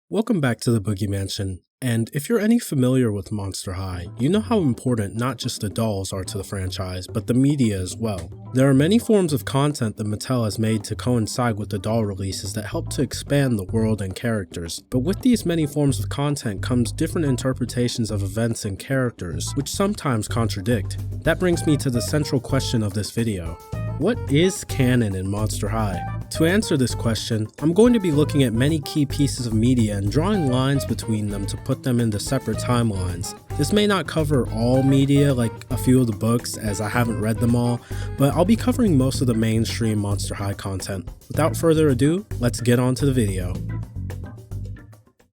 Welcome back to the Boogie Mansion, and if you're any familiar with Monster High, you know how important not just the dolls are to the franchise, but the media as well. There are many forms of content that Mattel has made to coincide with the doll releases that help to expand the world and characters, but with these many forms of content comes different interpretations of events and characters, which sometimes contradict. That brings me to the central question of this video. What is canon in Monster High? To answer this question, I'm going to be looking at many key pieces of media and drawing lines between them to put them into separate timelines. This may not cover all media like a few of the books as I haven't read them all, but I'll be covering most of the mainstream Monster High content. Without further ado, let's get on to the video.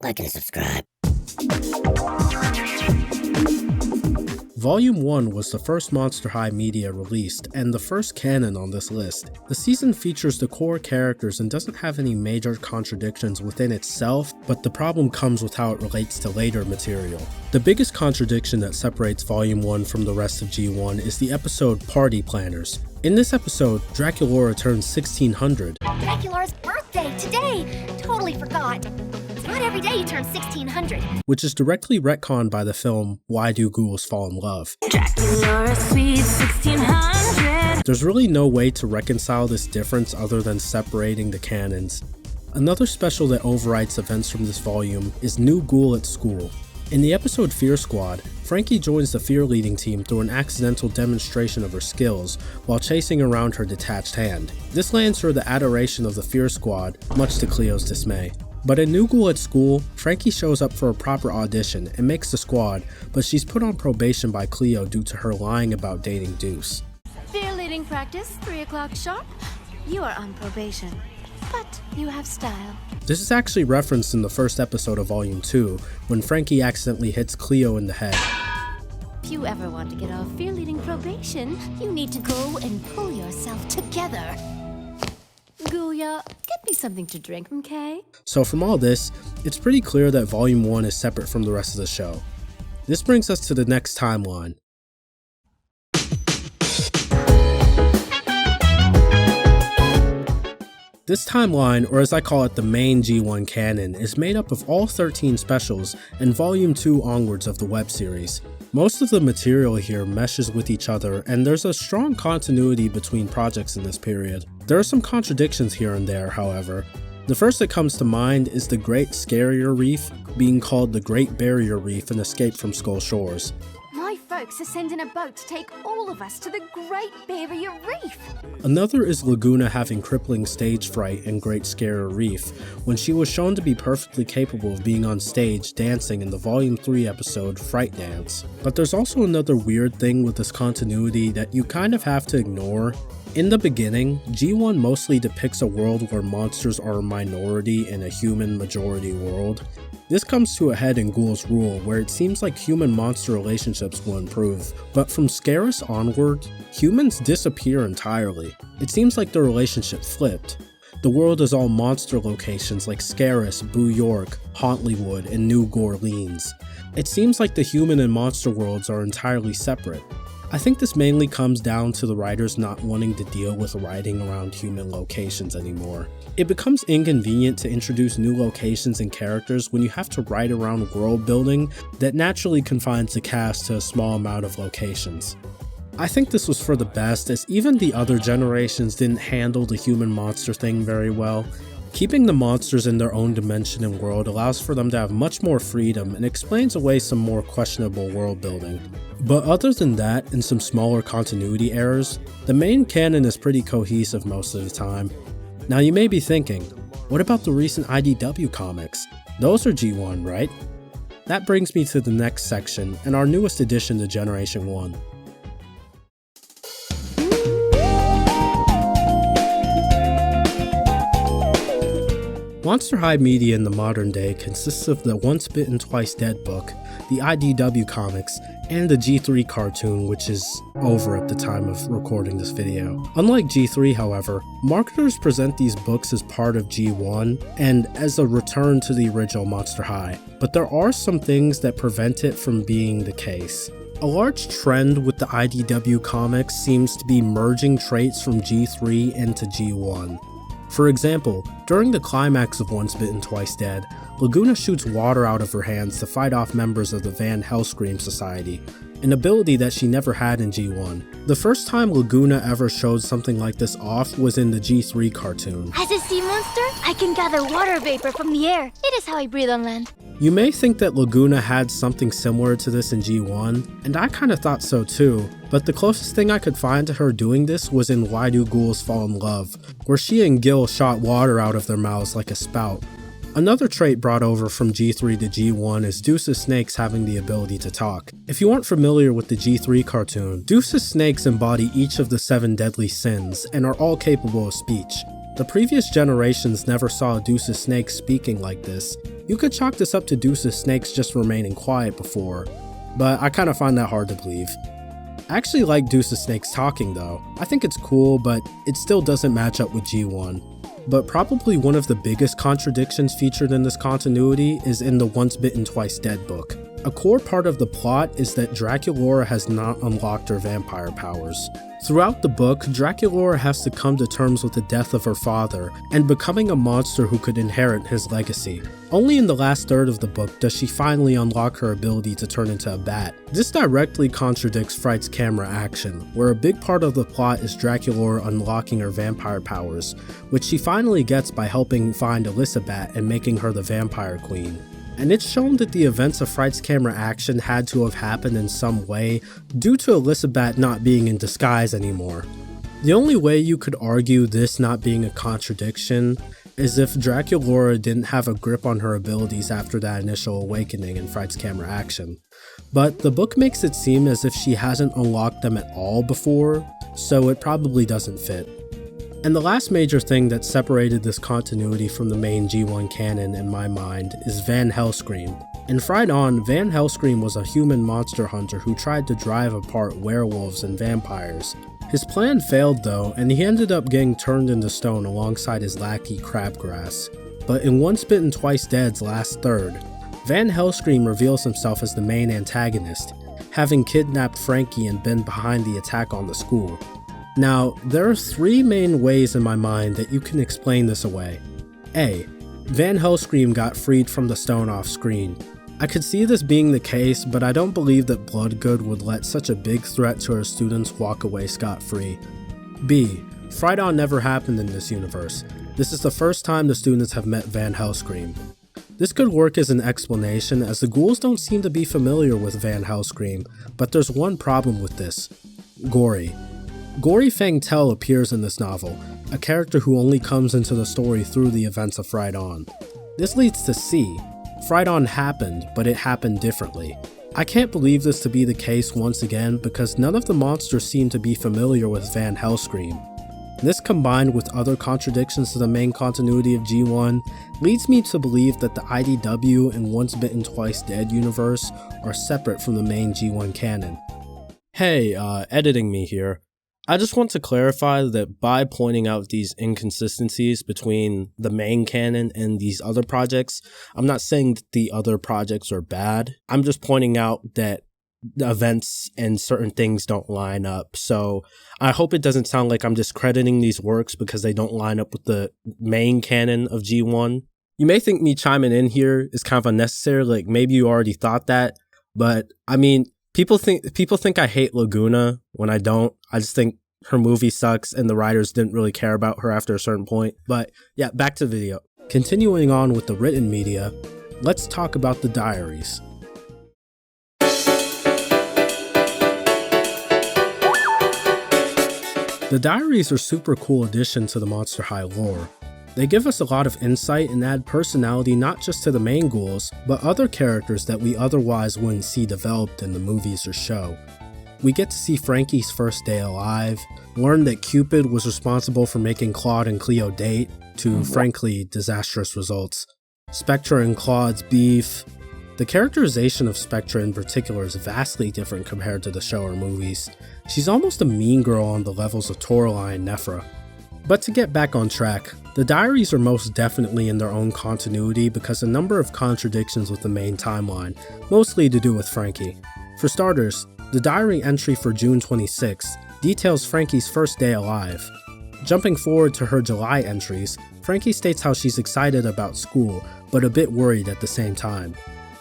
Like and subscribe. Volume 1 was the first Monster High media released, and the first canon on this list. The season features the core characters and doesn't have any major contradictions within itself, but the problem comes with how it relates to later material. The biggest contradiction that separates Volume 1 from the rest of G1 is the episode Party Planners. In this episode, Draculaura turns 1600. Draculaura's birthday today! Totally forgot. It's not every day you turn 1600. Which is directly retconned by the film Why Do Ghouls Fall in Love? Draculaura sweet 1600. There's really no way to reconcile this difference other than separating the canons. Another special that overwrites events from this volume is New Ghoul at School. In the episode Fear Squad, Frankie joins the Fear Leading team through an accidental demonstration of her skills while chasing around her detached hand. This lands her the adoration of the Fear Squad, much to Cleo's dismay. But in New Ghoul at School, Frankie shows up for a proper audition and makes the squad, but she's put on probation by Cleo due to her lying about dating Deuce. Fear leading practice, 3 o'clock sharp. You are on probation, but you have style. This is actually referenced in the first episode of Volume 2, when Frankie accidentally hits Cleo in the head. If you ever want to get off fear leading probation, you need to go and pull yourself together. Ghoulia, get me something to drink, okay? So from all this, it's pretty clear that Volume 1 is separate from the rest of the show. This brings us to the next timeline. This timeline, or as I call it the main G1 canon, is made up of all 13 specials and Volume 2 onwards of the web series. Most of the material here meshes with each other, and there's a strong continuity between projects in this period. There are some contradictions here and there, however. The first that comes to mind is the Great Scarier Reef being called the Great Barrier Reef in Escape from Skull Shores. My folks are sending a boat to take all of us to the Great Barrier Reef. Another is Laguna having crippling stage fright in Great Scarier Reef, when she was shown to be perfectly capable of being on stage dancing in the Volume 3 episode Fright Dance. But there's also another weird thing with this continuity that you kind of have to ignore. In the beginning, G1 mostly depicts a world where monsters are a minority in a human majority world. This comes to a head in Ghoul's Rule, where it seems like human-monster relationships will improve, but from Scarus onward, humans disappear entirely. It seems like the relationship flipped. The world is all monster locations like Scarus, Boo York, Hauntlywood, and New Gorleans. It seems like the human and monster worlds are entirely separate. I think this mainly comes down to the writers not wanting to deal with writing around human locations anymore. It becomes inconvenient to introduce new locations and characters when you have to write around world building that naturally confines the cast to a small amount of locations. I think this was for the best, as even the other generations didn't handle the human monster thing very well. Keeping the monsters in their own dimension and world allows for them to have much more freedom and explains away some more questionable world building. But other than that and some smaller continuity errors, the main canon is pretty cohesive most of the time. Now you may be thinking, what about the recent IDW comics? Those are G1, right? That brings me to the next section and our newest addition to Generation 1. Monster High media in the modern day consists of the Once Bitten Twice Dead book, the IDW comics, and the G3 cartoon, which is over at the time of recording this video. Unlike G3, however, marketers present these books as part of G1 and as a return to the original Monster High, but there are some things that prevent it from being the case. A large trend with the IDW comics seems to be merging traits from G3 into G1. For example, during the climax of Once Bitten Twice Dead, Laguna shoots water out of her hands to fight off members of the Van Helscream Society, an ability that she never had in G1. The first time Laguna ever showed something like this off was in the G3 cartoon. As a sea monster, I can gather water vapor from the air. It is how I breathe on land. You may think that Laguna had something similar to this in G1, and I kinda thought so too, but the closest thing I could find to her doing this was in Why Do Ghouls Fall in Love, where she and Gil shot water out of their mouths like a spout. Another trait brought over from G3 to G1 is Deuce's snakes having the ability to talk. If you aren't familiar with the G3 cartoon, Deuce's snakes embody each of the 7 deadly sins and are all capable of speech. The previous generations never saw Deuce's snakes speaking like this. You could chalk this up to Deuce's snakes just remaining quiet before, but I kinda find that hard to believe. I actually like Deuce's snakes talking though. I think it's cool, but it still doesn't match up with G1. But probably one of the biggest contradictions featured in this continuity is in the Once Bitten Twice Dead book. A core part of the plot is that Draculaura has not unlocked her vampire powers. Throughout the book, Draculaura has to come to terms with the death of her father and becoming a monster who could inherit his legacy. Only in the last third of the book does she finally unlock her ability to turn into a bat. This directly contradicts Fright's camera action, where a big part of the plot is Draculaura unlocking her vampire powers, which she finally gets by helping find Elizabeth and making her the vampire queen. And it's shown that the events of Fright's camera action had to have happened in some way due to Elizabeth not being in disguise anymore. The only way you could argue this not being a contradiction is if Draculaura didn't have a grip on her abilities after that initial awakening in Fright's camera action. But the book makes it seem as if she hasn't unlocked them at all before, so it probably doesn't fit. And the last major thing that separated this continuity from the main G1 canon in my mind is Van Helscream. In Fright On, Van Helscream was a human monster hunter who tried to drive apart werewolves and vampires. His plan failed though, and he ended up getting turned into stone alongside his lackey Crabgrass. But in Once Bitten Twice Dead's last third, Van Helscream reveals himself as the main antagonist, having kidnapped Frankie and been behind the attack on the school. Now, there are 3 main ways in my mind that you can explain this away. A. Van Helscream got freed from the stone off screen. I could see this being the case, but I don't believe that Bloodgood would let such a big threat to her students walk away scot-free. B. Fright On never happened in this universe. This is the first time the students have met Van Helscream. This could work as an explanation, as the ghouls don't seem to be familiar with Van Helscream, but there's one problem with this. Gory. Gory Fang Tell appears in this novel, a character who only comes into the story through the events of Fright On. This leads to C. Fright On happened, but it happened differently. I can't believe this to be the case once again because none of the monsters seem to be familiar with Van Helscream. This combined with other contradictions to the main continuity of G1 leads me to believe that the IDW and Once Bitten Twice Dead universe are separate from the main G1 canon. Hey, editing me here. I just want to clarify that by pointing out these inconsistencies between the main canon and these other projects, I'm not saying that the other projects are bad. I'm just pointing out that the events and certain things don't line up. So I hope it doesn't sound like I'm discrediting these works because they don't line up with the main canon of G1. You may think me chiming in here is kind of unnecessary, like maybe you already thought that, but I mean, People think I hate Laguna when I don't. I just think her movie sucks and the writers didn't really care about her after a certain point. But yeah, back to the video. Continuing on with the written media, let's talk about the Diaries. The Diaries are super cool addition to the Monster High lore. They give us a lot of insight and add personality not just to the main ghouls, but other characters that we otherwise wouldn't see developed in the movies or show. We get to see Frankie's first day alive, learn that Cupid was responsible for making Claude and Cleo date, to frankly disastrous results. Spectra and Claude's beef. The characterization of Spectra in particular is vastly different compared to the show or movies. She's almost a mean girl on the levels of Toralei and Nephra. But to get back on track, the Diaries are most definitely in their own continuity because a number of contradictions with the main timeline, mostly to do with Frankie. For starters, the diary entry for June 26 details Frankie's first day alive. Jumping forward to her July entries, Frankie states how she's excited about school, but a bit worried at the same time.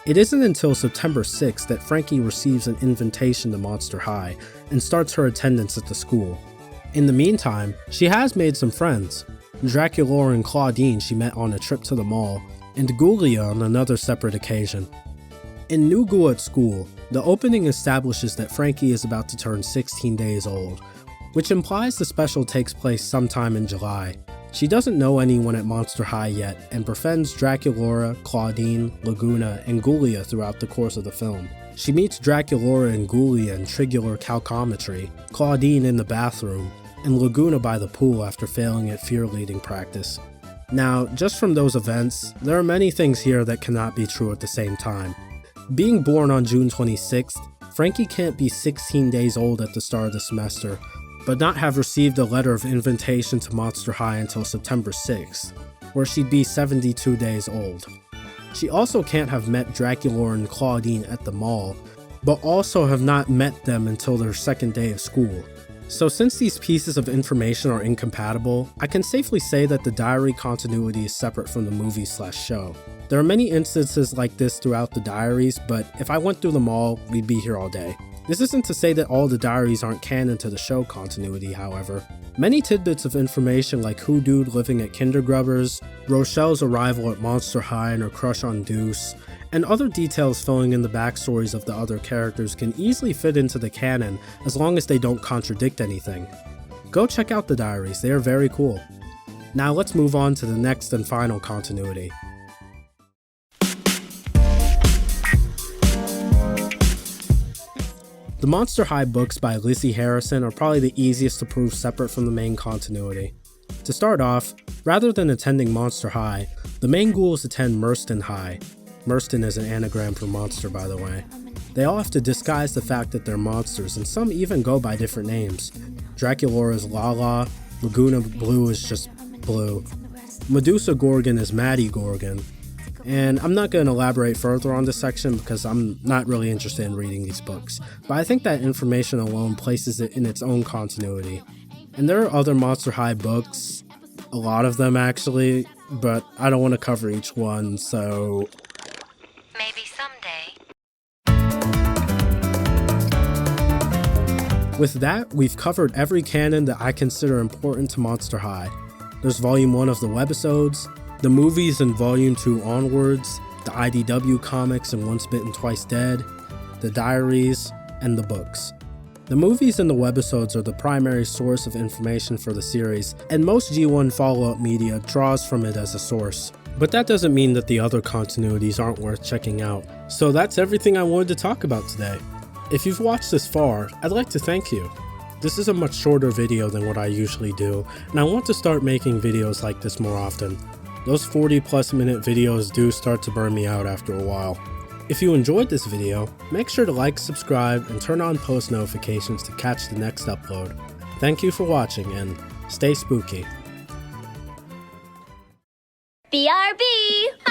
It isn't until September 6th that Frankie receives an invitation to Monster High and starts her attendance at the school. In the meantime, she has made some friends. Draculaura and Claudine she met on a trip to the mall, and Ghoulia on another separate occasion. In New Ghoul at school, the opening establishes that Frankie is about to turn 16 days old, which implies the special takes place sometime in July. She doesn't know anyone at Monster High yet and befriends Draculaura, Claudine, Laguna, and Ghoulia throughout the course of the film. She meets Draculaura and Ghoulia in Trigular Calcometry, Claudine in the bathroom, and Laguna by the pool after failing at fear leading practice. Now, just from those events, there are many things here that cannot be true at the same time. Being born on June 26th, Frankie can't be 16 days old at the start of the semester, but not have received a letter of invitation to Monster High until September 6th, where she'd be 72 days old. She also can't have met Draculaura and Claudine at the mall, but also have not met them until their second day of school. So since these pieces of information are incompatible, I can safely say that the diary continuity is separate from the movie/show. There are many instances like this throughout the diaries, but if I went through them all, we'd be here all day. This isn't to say that all the diaries aren't canon to the show continuity, however. Many tidbits of information like Hoodoo living at Kindergrubbers, Rochelle's arrival at Monster High and her crush on Deuce, and other details filling in the backstories of the other characters can easily fit into the canon as long as they don't contradict anything. Go check out the diaries, they are very cool. Now let's move on to the next and final continuity. The Monster High books by Lizzie Harrison are probably the easiest to prove separate from the main continuity. To start off, rather than attending Monster High, the main ghouls attend Merston High. Merston is an anagram for monster, by the way. They all have to disguise the fact that they're monsters, and some even go by different names. Draculaura is Lala, Laguna Blue is just Blue, Medusa Gorgon is Maddie Gorgon, and I'm not going to elaborate further on this section because I'm not really interested in reading these books, but I think that information alone places it in its own continuity. And there are other Monster High books, a lot of them actually, but I don't want to cover each one, so... Maybe someday. With that, we've covered every canon that I consider important to Monster High. There's Volume 1 of the webisodes, the movies in Volume 2 onwards, the IDW comics and Once Bitten Twice Dead, the diaries, and the books. The movies and the webisodes are the primary source of information for the series, and most G1 follow-up media draws from it as a source. But that doesn't mean that the other continuities aren't worth checking out. So that's everything I wanted to talk about today. If you've watched this far, I'd like to thank you. This is a much shorter video than what I usually do, and I want to start making videos like this more often. Those 40+ minute videos do start to burn me out after a while. If you enjoyed this video, make sure to like, subscribe, and turn on post notifications to catch the next upload. Thank you for watching, and stay spooky. BRB!